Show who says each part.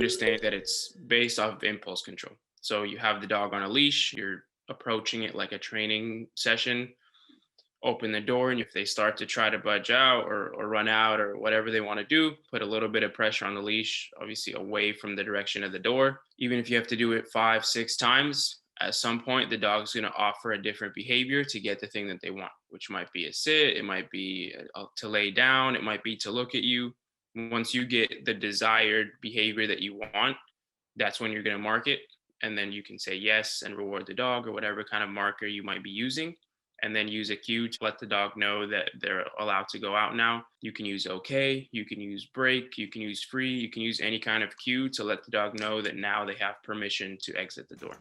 Speaker 1: understand that it's based off of impulse control. So you have the dog on a leash, you're approaching it like a training session, open the door, and if they start to try to budge out or run out or whatever they want to do, put a little bit of pressure on the leash, obviously away from the direction of the door. Even if you have to do it 5 6 times, at some point the dog's going to offer a different behavior to get the thing that they want, which might be a sit, it might be to lay down, it might be to look at you. Once you get the desired behavior that you want, that's when you're going to mark it. And then you can say yes and reward the dog or whatever kind of marker you might be using. And then use a cue to let the dog know that they're allowed to go out now. You can use okay, you can use break, you can use free, you can use any kind of cue to let the dog know that now they have permission to exit the door.